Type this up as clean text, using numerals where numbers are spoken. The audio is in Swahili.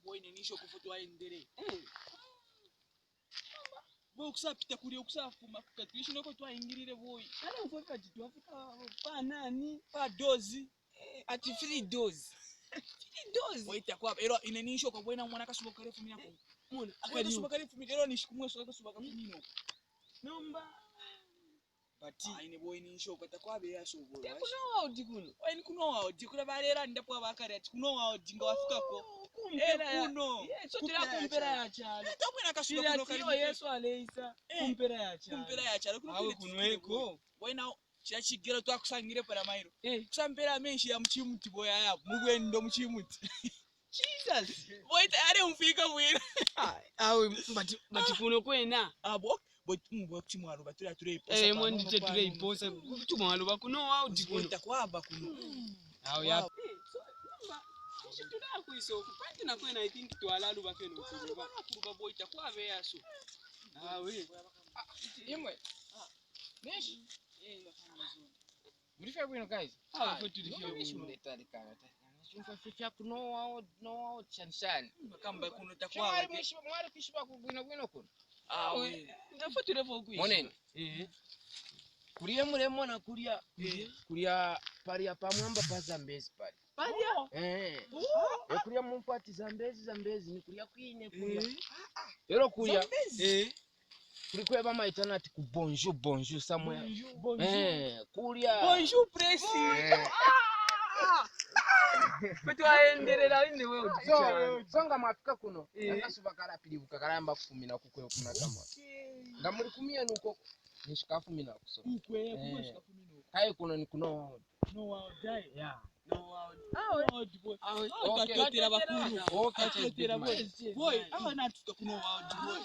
boy nenisho kuvutwa endere boy kusapita kuri okusafuma kukatuisha noko twaingirire boy Kale mfika jitu Afrika pa nani pa dozi ati free dose boy takwaba ero inenisho kwa boy na mwana kasuboka refu mimi nako mwana akali suboka refu mimi ero nishikumwe so kasuboka mimi nomba bati ine boy nisho kwatakwabe yashobola kuno odi kuno wayini kuno odi kula balera ndapo abakari ati kuno odi nga wafikako kumpera kuno so tira kumpera ya chalo takwena kasuboka kuno kali Yesu aleisa kumpera ya chalo kumpera ya chalo awe kunweko wayina chachigero twakusangire para mairo kusampera menshi ya mchimuti boya ya mugwendo mchimuti Jesus boy tayari umfika bwira awe bati kuno kwena abo boy chimwaro batira tureiposa mo ndite tureiposa kutumwalo bakuno audi kuno takwaba kuno awe ya shituna kuiso kupati na kwena I think twalalu bakeno kuruba kuruba boy takwabe yaso awe imwe nesh murife bwino guys mletali kana chumfa fifa kuno no chanshan makamba kuno takwaba mwari kishiba kubwino kuno awe ndafutire vo kuiso monene kuria muremo na kuria paria pamwamba pa Zambezi pali paria kuria mumfati Zambezi ni kuria kwine kuria ero kuria kulikweba maitana ati ku bonjour somewhere kuria bonjour presi Kwetu aendelera ine wewe songa mafika kuno nakasuba kala pilibuka kalamba kufumina kukwe kuna kama nga muri kumia nuko nishikafu mina kusoma kukwe kumashika kumino kai kuno ni kuno no dai yeah no boy akatotera bakuru okay boy awa natuka kuno boy